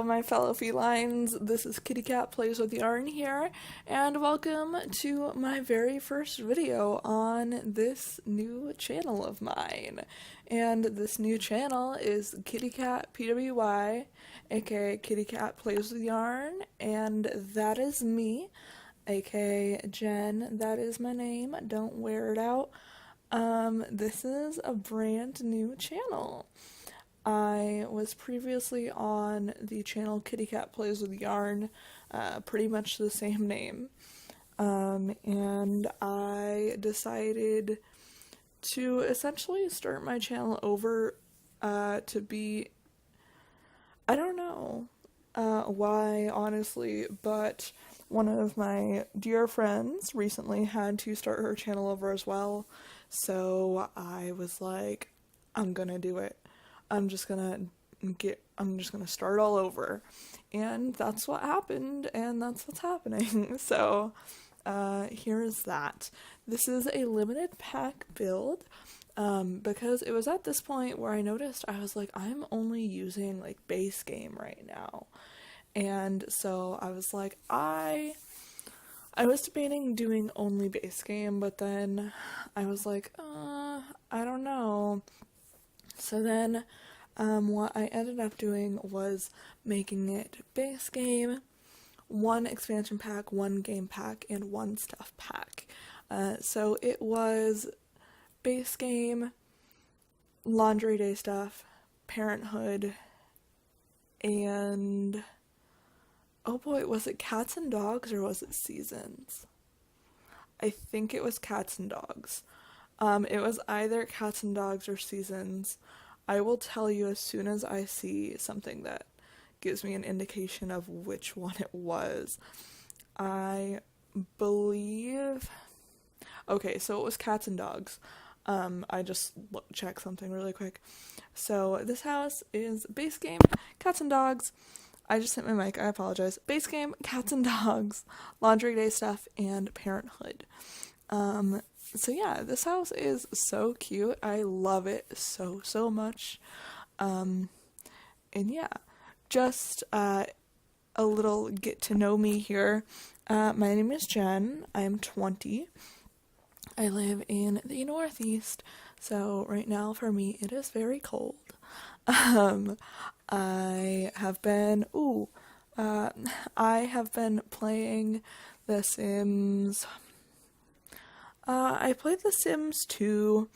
my fellow felines. This is KittyCatPWYarn here, and welcome to my very first video on this new channel of mine. And this new channel is KittyCatPWY, aka KittyCatPWYarn, and that is me, aka Jen. That is my name. Don't wear it out. This is a brand new channel. I was previously on the channel KittyCatPWYarn, pretty much the same name, and I decided to essentially start my channel over to be, I don't know why honestly, but one of my dear friends recently had to start her channel over as well, so I was like, I'm gonna do it. I'm just gonna start all over. And that's what happened, and that's what's happening. So, here is that. This is a limited pack build, because it was at this point where I noticed I was like, I'm only using, like, base game right now. And so I was like, I was debating doing only base game, but then I was like, I don't know. So then, what I ended up doing was making it base game, one expansion pack, one game pack, and one stuff pack. So it was base game, laundry day stuff, Parenthood, and oh boy, was it cats and dogs or was it seasons? I think it was cats and dogs. It was either cats and dogs or seasons. I will tell you as soon as I see something that gives me an indication of which one it was. I believe... Okay, so it was cats and dogs. I just checked something really quick. So this house is base game, cats and dogs. I just hit my mic, I apologize. Base game, cats and dogs, laundry day stuff, and Parenthood. So yeah, this house is so cute. I love it so much. And yeah, just a little get to know me here. My name is Jen. I am 20. I live in the Northeast, so right now for me it is very cold. I have been playing The Sims. I played The Sims 2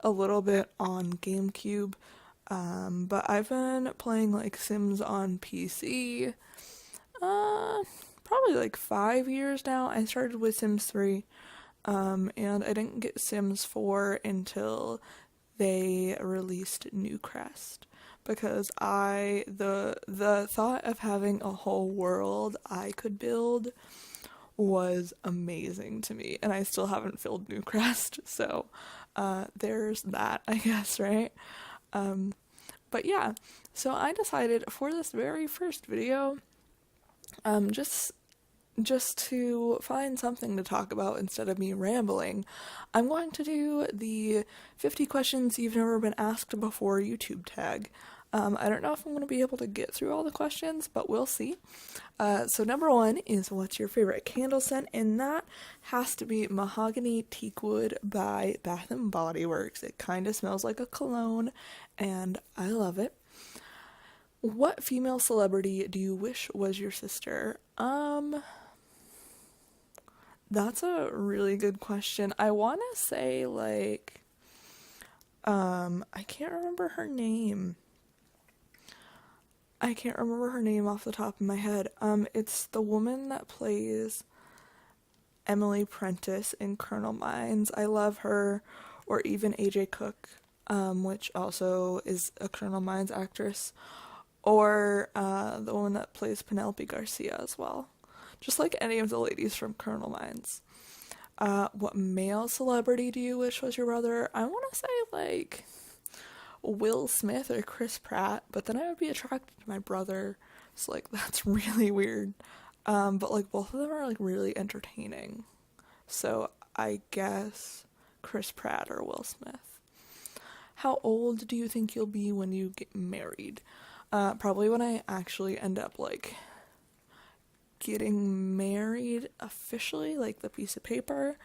a little bit on GameCube, but I've been playing like Sims on PC, probably like 5 years now. I started with Sims 3, and I didn't get Sims 4 until they released Newcrest, because the thought of having a whole world I could build was amazing to me, and I still haven't filled Newcrest, so there's that, I guess, right? But yeah, so I decided for this very first video, just to find something to talk about instead of me rambling, I'm going to do the 50 questions you've never been asked before YouTube tag. I don't know if I'm going to be able to get through all the questions, but we'll see. So number one is, what's your favorite candle scent? And that has to be Mahogany Teakwood by Bath & Body Works. It kind of smells like a cologne, and I love it. What female celebrity do you wish was your sister? That's a really good question. I want to say, like, I can't remember her name. I can't remember her name off the top of my head. It's the woman that plays Emily Prentice in Colonel Mines. I love her. Or even AJ Cook, which also is a Colonel Mines actress. Or the woman that plays Penelope Garcia as well. Just like any of the ladies from Colonel Mines. What male celebrity do you wish was your brother? I want to say, like, Will Smith or Chris Pratt, but then I would be attracted to my brother, so like that's really weird. But like both of them are like really entertaining, so I guess Chris Pratt or Will Smith. How old do you think you'll be when you get married? Probably when I actually end up, like, getting married officially, like the piece of paper.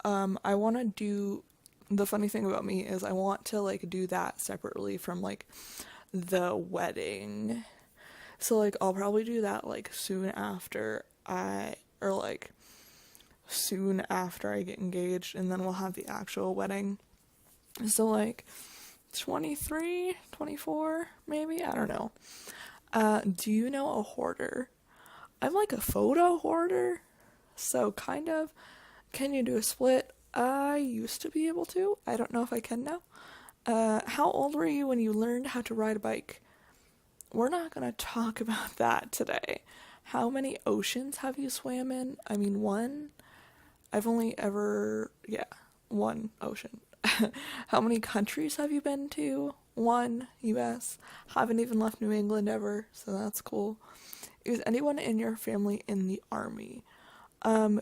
I want to do, the funny thing about me is I want to, like, do that separately from, like, the wedding. So, like, I'll probably do that, like, soon after I get engaged, and then we'll have the actual wedding. So, like, 23, 24, maybe? I don't know. Do you know a hoarder? I'm, like, a photo hoarder, so kind of. Can you do a split? I used to be able to. I don't know if I can now. How old were you when you learned how to ride a bike? We're not going to talk about that today. How many oceans have you swam in? I mean, one. I've only ever, one ocean. How many countries have you been to? One, US. Haven't even left New England ever, so that's cool. Is anyone in your family in the army?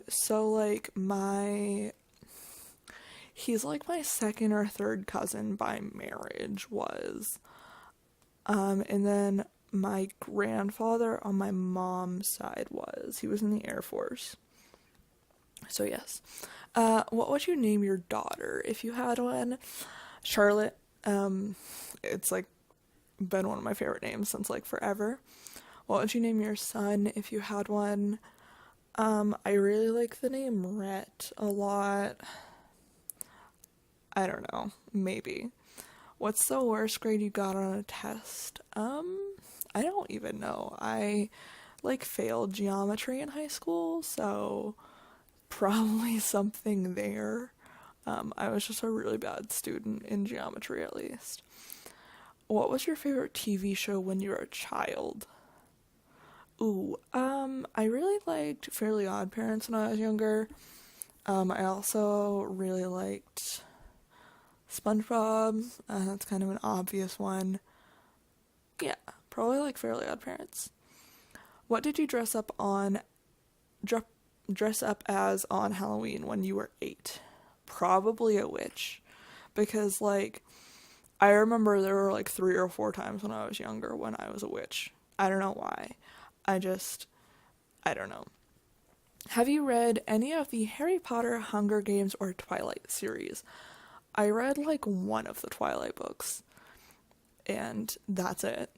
So, like, he's, like, my second or third cousin by marriage was. And then my grandfather on my mom's side he was in the Air Force. So, yes. What would you name your daughter if you had one? Charlotte. It's, like, been one of my favorite names since, like, forever. What would you name your son if you had one? I really like the name Rhett a lot. I don't know. Maybe. What's the worst grade you got on a test? I don't even know. I, like, failed geometry in high school, so probably something there. I was just a really bad student in geometry, at least. What was your favorite TV show when you were a child? Ooh, I really liked Fairly Odd Parents when I was younger. I also really liked SpongeBob. That's kind of an obvious one. Yeah, probably like Fairly Odd Parents. What did you dress up as on Halloween when you were 8? Probably a witch. Because, like, I remember there were, like, 3 or 4 times when I was younger when I was a witch. I don't know why. I don't know. Have you read any of the Harry Potter, Hunger Games, or Twilight series? I read, like, one of the Twilight books, and that's it.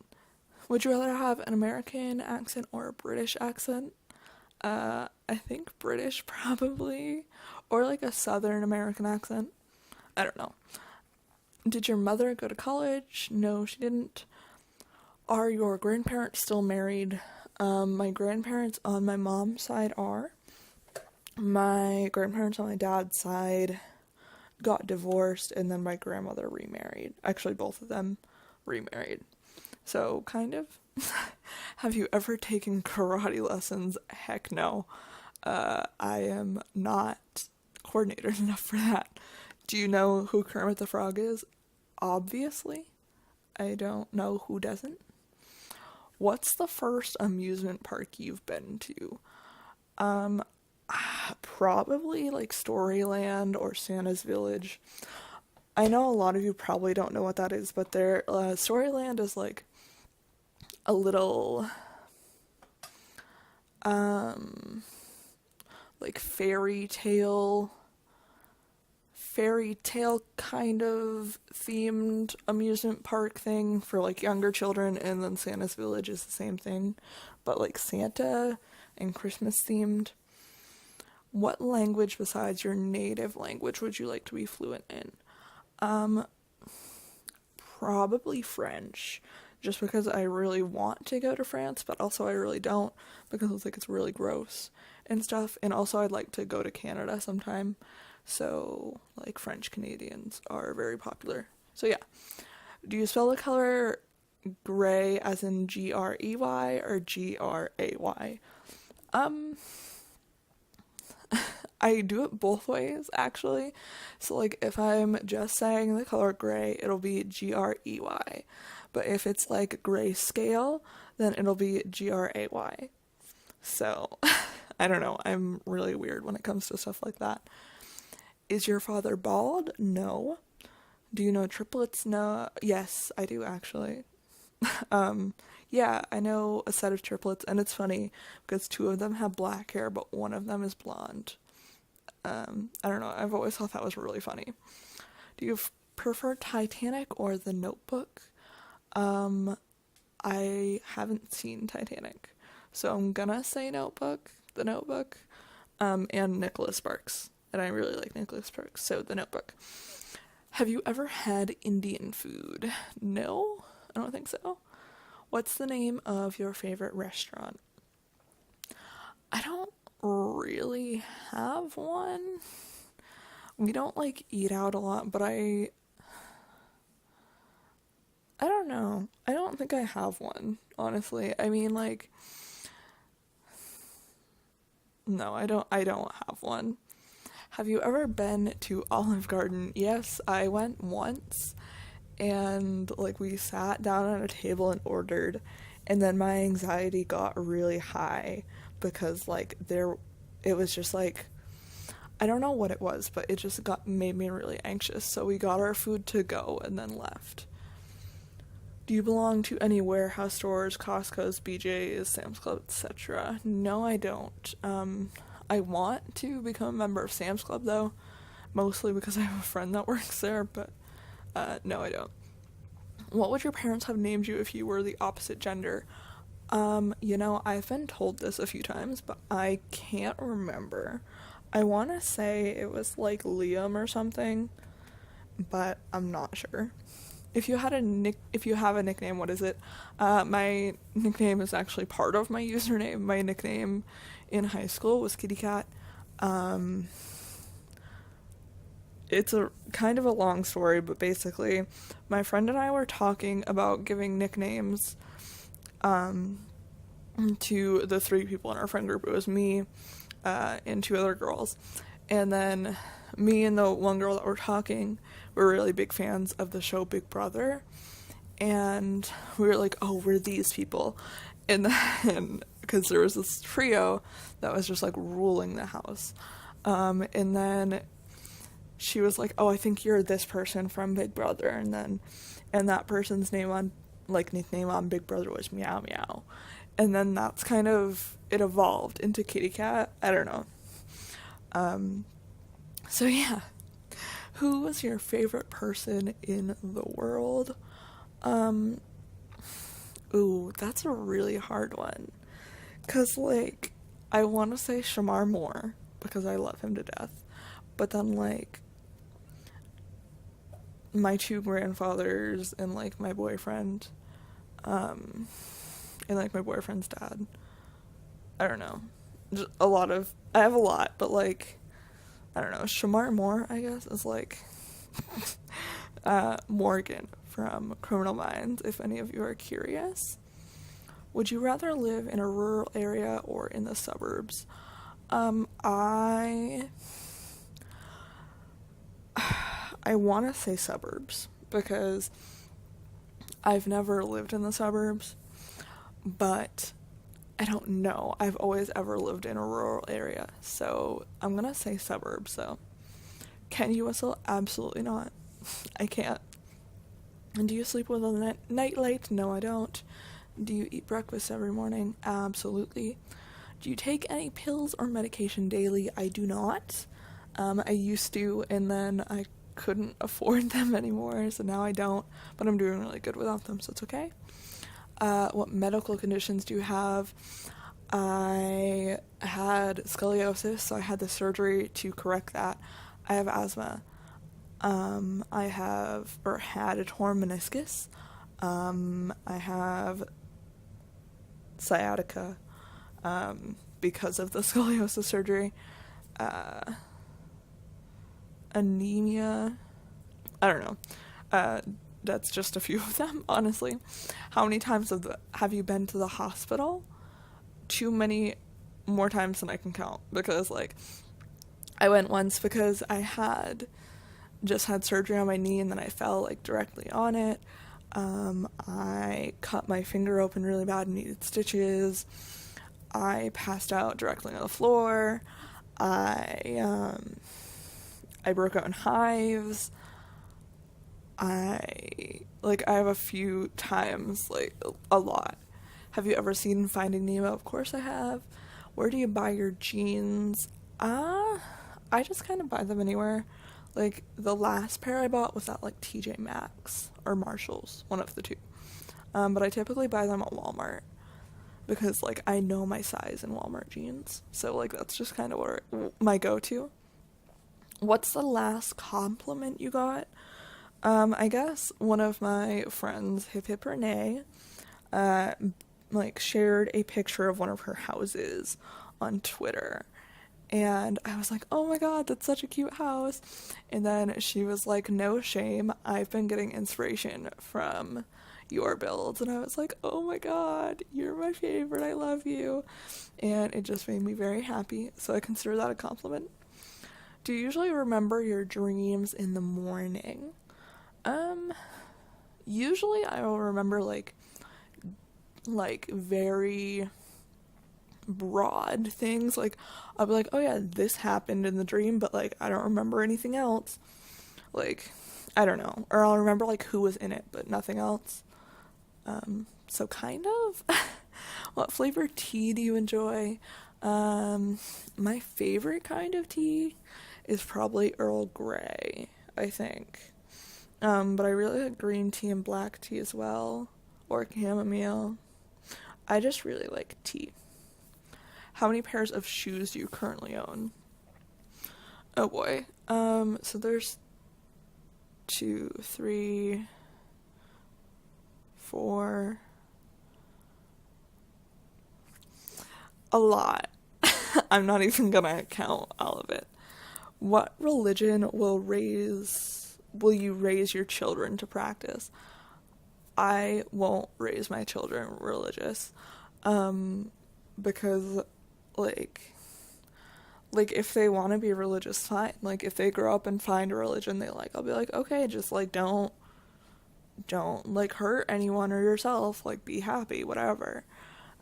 Would you rather have an American accent or a British accent? I think British, probably, or, like, a Southern American accent. I don't know. Did your mother go to college? No, she didn't. Are your grandparents still married? My grandparents on my mom's side are. My grandparents on my dad's side got divorced, and then my grandmother remarried. Actually, both of them remarried. So, kind of. Have you ever taken karate lessons? Heck no. I am not coordinated enough for that. Do you know who Kermit the Frog is? Obviously. I don't know who doesn't. What's the first amusement park you've been to? Probably like Storyland or Santa's Village. I know a lot of you probably don't know what that is, but Storyland is like a little like fairy tale kind of themed amusement park thing for like younger children, and then Santa's Village is the same thing, but like Santa and Christmas themed. What language besides your native language would you like to be fluent in? Probably French, just because I really want to go to France, but also I really don't, because it's like it's really gross and stuff, and also I'd like to go to Canada sometime. So, like, French Canadians are very popular. So, yeah. Do you spell the color gray as in Grey or Gray? I do it both ways, actually. So, like, if I'm just saying the color gray, it'll be Grey. But if it's, like, grayscale, then it'll be Gray. So, I don't know. I'm really weird when it comes to stuff like that. Is your father bald? No. Do you know triplets? No. Yes, I do, actually. Yeah, I know a set of triplets, and it's funny because two of them have black hair, but one of them is blonde. I don't know, I've always thought that was really funny. Do you prefer Titanic or The Notebook? I haven't seen Titanic, so I'm gonna say The Notebook, and Nicholas Sparks, and I really like Nicholas Sparks, so The Notebook. Have you ever had Indian food? No, I don't think so. What's the name of your favorite restaurant? I don't really have one. We don't like eat out a lot, but I don't know. I don't think I have one, honestly. I mean, like, no, I don't have one. Have you ever been to Olive Garden? Yes, I went once, and like we sat down at a table and ordered, and then my anxiety got really high because like it was just like, I don't know what it was, but it just made me really anxious. So we got our food to go and then left. Do you belong to any warehouse stores, Costco's, BJ's, Sam's Club, etc.? No, I don't. I want to become a member of Sam's Club, though, mostly because I have a friend that works there, but no, I don't. What would your parents have named you if you were the opposite gender? I've been told this a few times, but I can't remember. I want to say it was like Liam or something, but I'm not sure. If you have a nickname, what is it? My nickname is actually part of my username. My nickname in high school was KittyCat. It's a kind of a long story, but basically, my friend and I were talking about giving nicknames to the three people in our friend group. It was me and two other girls. And then me and the one girl that were talking were really big fans of the show Big Brother. And we were like, oh, we're these people. And then, because there was this trio that was just like ruling the house. And then she was like, oh, I think you're this person from Big Brother. And that person's nickname on Big Brother was Meow Meow. And then that's kind of, it evolved into Kitty Cat. I don't know. So yeah. Who was your favorite person in the world? Ooh, that's a really hard one. 'Cause, like, I want to say Shamar Moore, because I love him to death. But then, like, my two grandfathers and, like, my boyfriend, and, like, my boyfriend's dad. I don't know. Just I have a lot, but, like, I don't know, Shamar Moore, I guess, is like Morgan from Criminal Minds, if any of you are curious. Would you rather live in a rural area or in the suburbs? I want to say suburbs, because I've never lived in the suburbs, but I don't know. I've always ever lived in a rural area, so I'm gonna say suburbs, though. Can you whistle? Absolutely not. I can't. And do you sleep with a nightlight? No, I don't. Do you eat breakfast every morning? Absolutely. Do you take any pills or medication daily? I do not. I used to, and then I couldn't afford them anymore, so now I don't, but I'm doing really good without them, so it's okay. What medical conditions do you have? I had scoliosis, so I had the surgery to correct that. I have asthma. I had a torn meniscus. I have sciatica, because of the scoliosis surgery. Anemia. I don't know. That's just a few of them, honestly. How many times have you been to the hospital? Too many more times than I can count, because, like, I went once because I had just had surgery on my knee, and then I fell, like, directly on it. I cut my finger open really bad and needed stitches. I passed out directly on the floor. I broke out in hives. I have a few times, like, a lot. Have you ever seen Finding Nemo? Of course I have. Where do you buy your jeans? I just kind of buy them anywhere. Like, the last pair I bought was at, like, TJ Maxx or Marshall's, one of the two. But I typically buy them at Walmart because, like, I know my size in Walmart jeans. So, like, that's just kind of my go-to. What's the last compliment you got? I guess one of my friends, Hip Hip Renee, like, shared a picture of one of her houses on Twitter. And I was like, oh my god, that's such a cute house. And then she was like, no shame, I've been getting inspiration from your builds. And I was like, oh my god, you're my favorite, I love you. And it just made me very happy, so I consider that a compliment. Do you usually remember your dreams in the morning? Usually I will remember, like very broad things. Like, I'll be like, oh yeah, this happened in the dream, but, like, I don't remember anything else. Like, I don't know. Or I'll remember, like, who was in it, but nothing else. So kind of. What flavor tea do you enjoy? My favorite kind of tea is probably Earl Grey, I think. But I really like green tea and black tea as well, or chamomile. I just really like tea. How many pairs of shoes do you currently own? Oh boy. So there's 2, 3, 4. A lot. I'm not even gonna count all of it. What religion will you raise your children to practice? I won't raise my children religious. Because, like if they want to be religious, fine. Like, if they grow up and find a religion they like, I'll be like, okay, just, like, don't like, hurt anyone or yourself, like, be happy, whatever.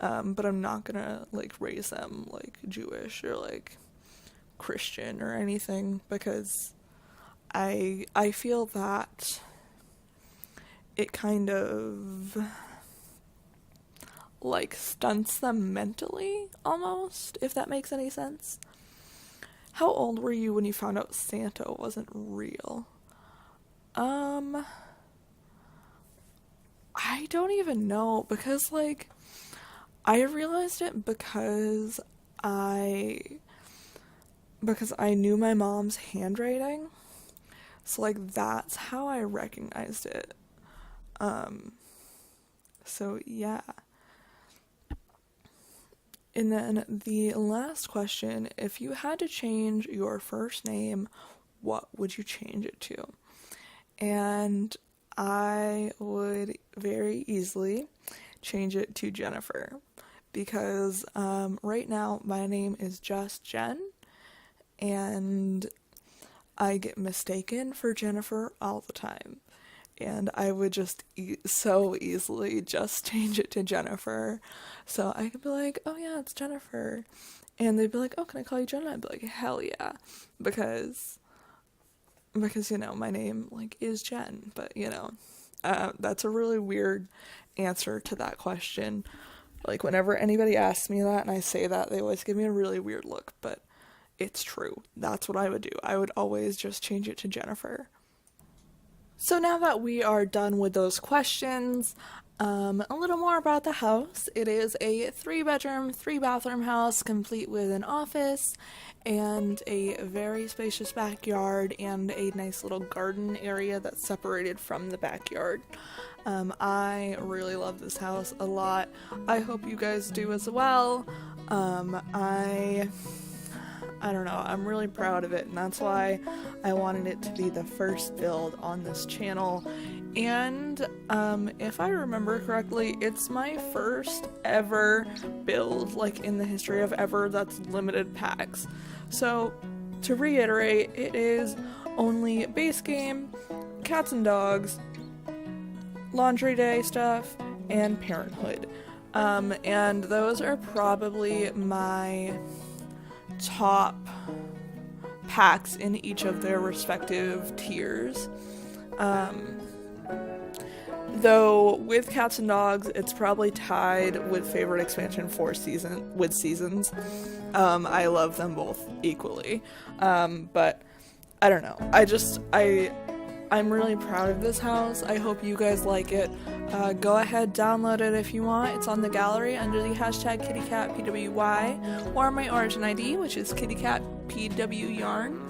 But I'm not gonna, like, raise them, like, Jewish or, like, Christian or anything, because I feel that it kind of, like, stunts them mentally, almost, if that makes any sense. How old were you when you found out Santa wasn't real? I don't even know, because, like, I realized it because I knew my mom's handwriting, so, like, that's how I recognized it. So, yeah. And then the last question, if you had to change your first name, what would you change it to? And I would very easily change it to Jennifer, because right now my name is just Jen, and I get mistaken for Jennifer all the time. And I would just so easily just change it to Jennifer. So I could be like, oh yeah, it's Jennifer. And they'd be like, oh, can I call you Jen? I'd be like, hell yeah. Because, you know, my name, like, is Jen. But, you know, that's a really weird answer to that question. Like, whenever anybody asks me that and I say that, they always give me a really weird look. But it's true. That's what I would do. I would always just change it to Jennifer. So now that we are done with those questions, a little more about the house. It is a 3-bedroom, 3-bathroom house, complete with an office and a very spacious backyard and a nice little garden area that's separated from the backyard. I really love this house a lot. I hope you guys do as well. I don't know, I'm really proud of it, and that's why I wanted it to be the first build on this channel. And if I remember correctly, it's my first ever build, like, in the history of ever that's limited packs. So to reiterate, it is only base game, cats and dogs, laundry day stuff, and Parenthood. And those are probably my top packs in each of their respective tiers. Though with cats and dogs, it's probably tied with favorite expansion for seasons. I love them both equally. But I don't know. I'm really proud of this house. I hope you guys like it. Go ahead, download it if you want. It's on the gallery under the hashtag KittyCatPWY or my origin ID, which is KittyCatPWYarn.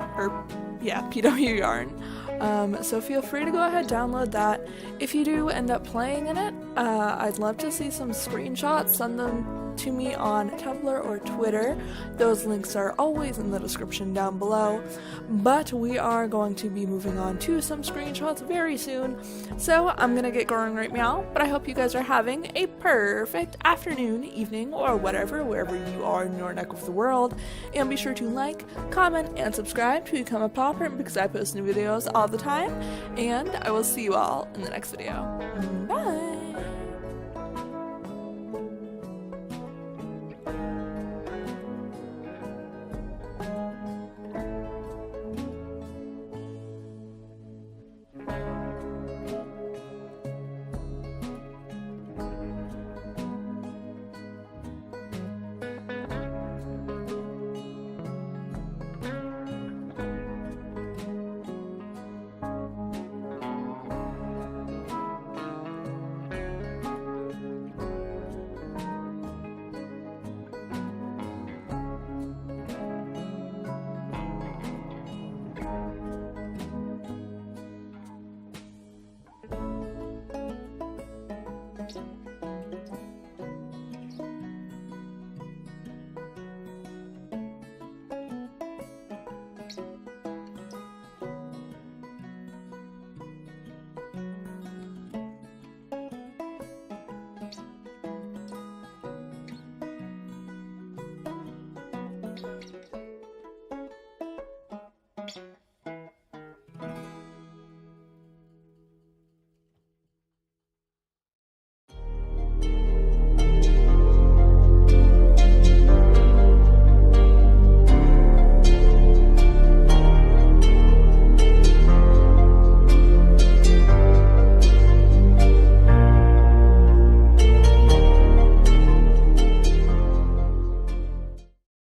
Or, yeah, PWYarn. So feel free to go ahead, download that. If you do end up playing in it, I'd love to see some screenshots. Send them to me on Tumblr or Twitter. Those links are always in the description down below. But we are going to be moving on to some screenshots very soon. So I'm gonna get going right now, but I hope you guys are having a perfect afternoon, evening, or whatever, wherever you are in your neck of the world. And be sure to like, comment, and subscribe to become a popper because I post new videos all the time. And I will see you all in the next video. Bye!